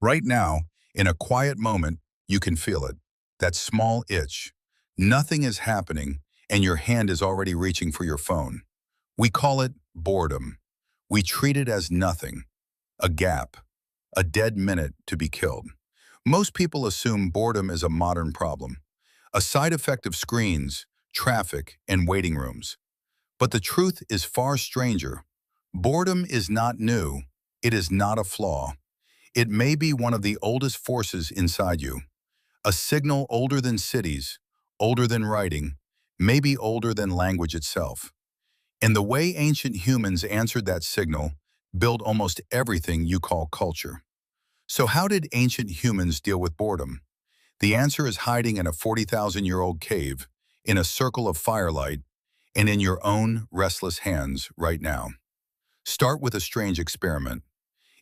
Right now, in a quiet moment, you can feel it. That small itch. Nothing is happening, and your hand is already reaching for your phone. We call it boredom. We treat it as nothing, a gap, a dead minute to be killed. Most people assume boredom is a modern problem, a side effect of screens, traffic, and waiting rooms. But the truth is far stranger. Boredom is not new. It is not a flaw. It may be one of the oldest forces inside you, a signal older than cities, older than writing, maybe older than language itself. And the way ancient humans answered that signal built almost everything you call culture. So how did ancient humans deal with boredom? The answer is hiding in a 40,000-year-old cave, in a circle of firelight, and in your own restless hands right now. Start with a strange experiment.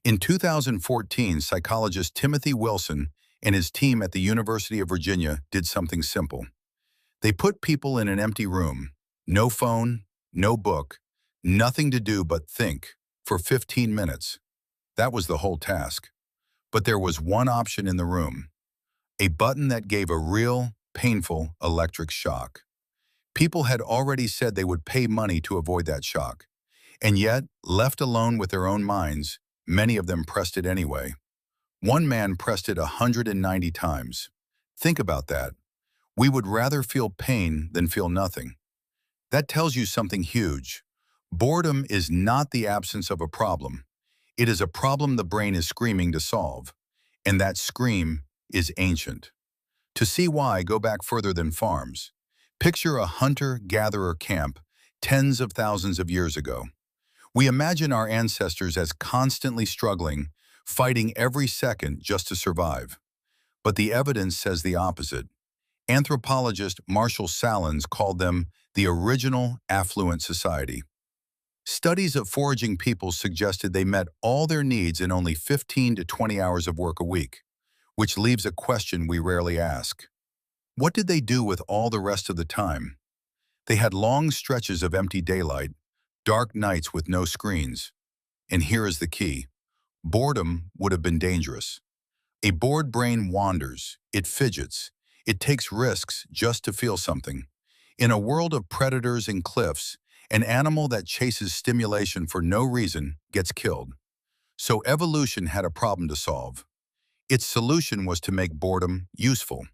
In 2014, psychologist Timothy Wilson and his team at the University of Virginia did something simple. They put people in an empty room, no phone, no book, nothing to do but think, for 15 minutes. That was the whole task. But there was one option in the room, a button that gave a real, painful electric shock. People had already said they would pay money to avoid that shock. And yet, left alone with their own minds, many of them pressed it anyway. One man pressed it 190 times. Think about that. We would rather feel pain than feel nothing. That tells you something huge. Boredom is not the absence of a problem. It is a problem the brain is screaming to solve. And that scream is ancient. To see why, go back further than farms. Picture a hunter-gatherer camp tens of thousands of years ago. We imagine our ancestors as constantly struggling, fighting every second just to survive. But the evidence says the opposite. Anthropologist Marshall Salins called them the original affluent society. Studies of foraging peoples suggested they met all their needs in only 15 to 20 hours of work a week, which leaves a question we rarely ask. What did they do with all the rest of the time? They had long stretches of empty daylight, dark nights with no screens. And here is the key. Boredom would have been dangerous. A bored brain wanders, it fidgets, it takes risks just to feel something. In a world of predators and cliffs, an animal that chases stimulation for no reason gets killed. So evolution had a problem to solve. Its solution was to make boredom useful.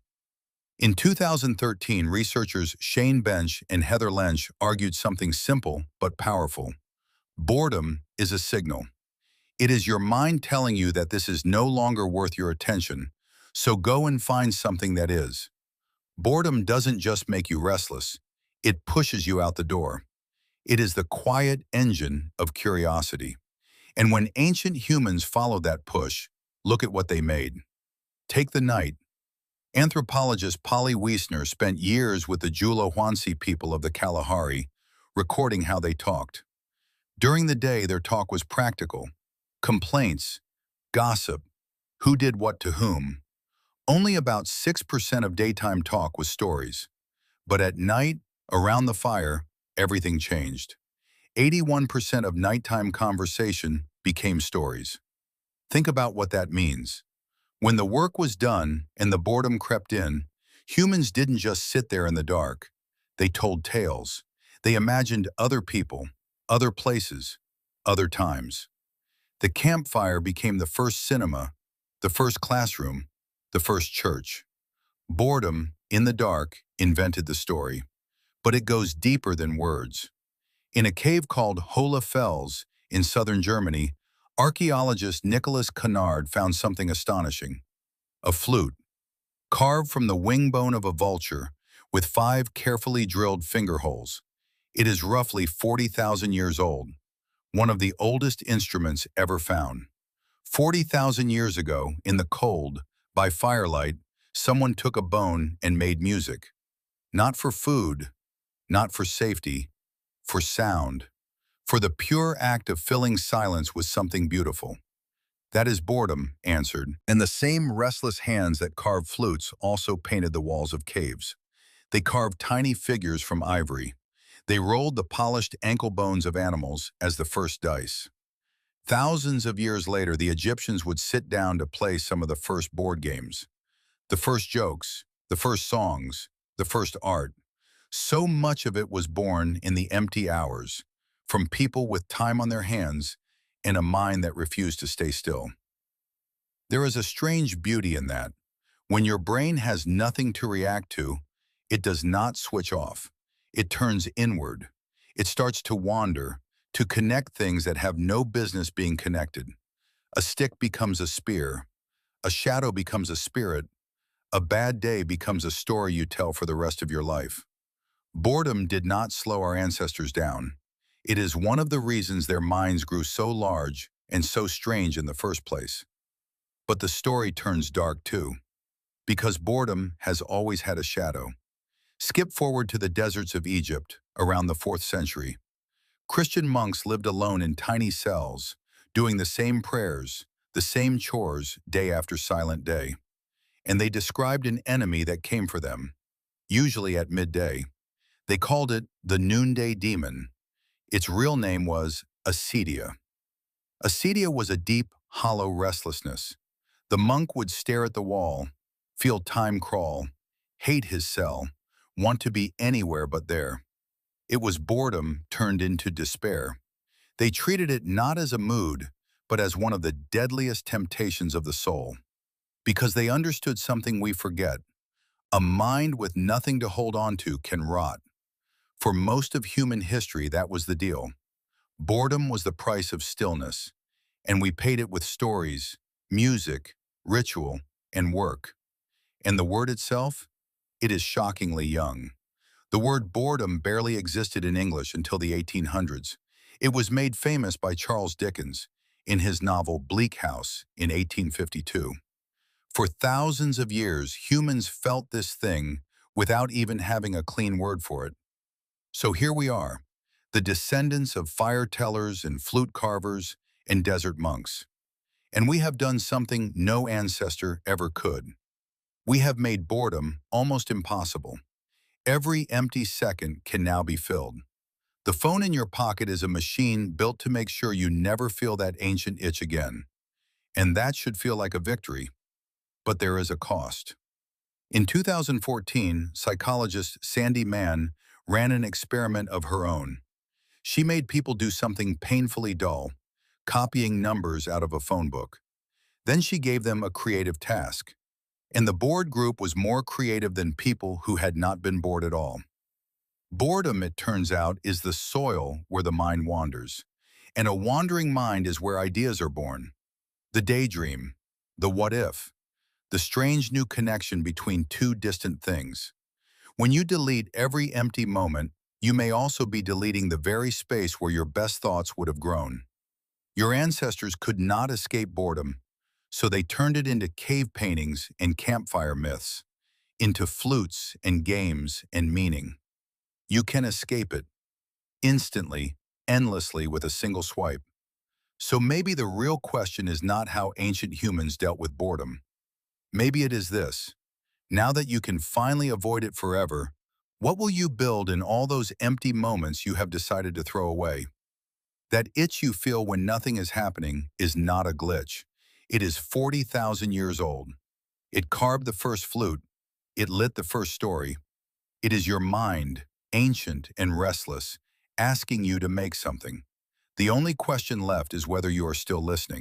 In 2013, researchers Shane Bench and Heather Lynch argued something simple but powerful. Boredom is a signal. It is your mind telling you that this is no longer worth your attention, so go and find something that is. Boredom doesn't just make you restless, it pushes you out the door. It is the quiet engine of curiosity. And when ancient humans followed that push, look at what they made. Take the night. Anthropologist Polly Wiesner spent years with the Jula-Huansi people of the Kalahari, recording how they talked. During the day, their talk was practical. Complaints, gossip, who did what to whom. Only about 6% of daytime talk was stories. But at night, around the fire, everything changed. 81% of nighttime conversation became stories. Think about what that means. When the work was done and the boredom crept in, humans didn't just sit there in the dark. They told tales. They imagined other people, other places, other times. The campfire became the first cinema, the first classroom, the first church. Boredom, in the dark, invented the story. But it goes deeper than words. In a cave called Hohle Fels in southern Germany, archaeologist Nicholas Cunard found something astonishing. A flute, carved from the wing bone of a vulture, with 5 carefully drilled finger holes. It is roughly 40,000 years old, one of the oldest instruments ever found. 40,000 years ago, in the cold, by firelight, someone took a bone and made music. Not for food, not for safety, for sound. For the pure act of filling silence with something beautiful. That is boredom, answered, and the same restless hands that carved flutes also painted the walls of caves. They carved tiny figures from ivory. They rolled the polished ankle bones of animals as the first dice. Thousands of years later, the Egyptians would sit down to play some of the first board games, the first jokes, the first songs, the first art. So much of it was born in the empty hours, from people with time on their hands and a mind that refused to stay still. There is a strange beauty in that. When your brain has nothing to react to, it does not switch off. It turns inward. It starts to wander, to connect things that have no business being connected. A stick becomes a spear. A shadow becomes a spirit. A bad day becomes a story you tell for the rest of your life. Boredom did not slow our ancestors down. It is one of the reasons their minds grew so large and so strange in the first place. But the story turns dark too, because boredom has always had a shadow. Skip forward to the deserts of Egypt around the 4th century. Christian monks lived alone in tiny cells, doing the same prayers, the same chores day after silent day. And they described an enemy that came for them, usually at midday. They called it the noonday demon. Its real name was acedia. Acedia was a deep, hollow restlessness. The monk would stare at the wall, feel time crawl, hate his cell, want to be anywhere but there. It was boredom turned into despair. They treated it not as a mood, but as one of the deadliest temptations of the soul. Because they understood something we forget. A mind with nothing to hold on to can rot. For most of human history, that was the deal. Boredom was the price of stillness, and we paid it with stories, music, ritual, and work. And the word itself? It is shockingly young. The word boredom barely existed in English until the 1800s. It was made famous by Charles Dickens in his novel Bleak House in 1852. For thousands of years, humans felt this thing without even having a clean word for it. So here we are, the descendants of fire tellers and flute carvers and desert monks. And we have done something no ancestor ever could. We have made boredom almost impossible. Every empty second can now be filled. The phone in your pocket is a machine built to make sure you never feel that ancient itch again. And that should feel like a victory. But there is a cost. In 2014, psychologist Sandy Mann ran an experiment of her own. She made people do something painfully dull, copying numbers out of a phone book. Then she gave them a creative task. And the bored group was more creative than people who had not been bored at all. Boredom, it turns out, is the soil where the mind wanders. And a wandering mind is where ideas are born. The daydream, the what if, the strange new connection between two distant things. When you delete every empty moment, you may also be deleting the very space where your best thoughts would have grown. Your ancestors could not escape boredom, so they turned it into cave paintings and campfire myths, into flutes and games and meaning. You can escape it, instantly, endlessly with a single swipe. So maybe the real question is not how ancient humans dealt with boredom. Maybe it is this. Now that you can finally avoid it forever, what will you build in all those empty moments you have decided to throw away? That itch you feel when nothing is happening is not a glitch. It is 40,000 years old. It carved the first flute. It lit the first story. It is your mind, ancient and restless, asking you to make something. The only question left is whether you are still listening.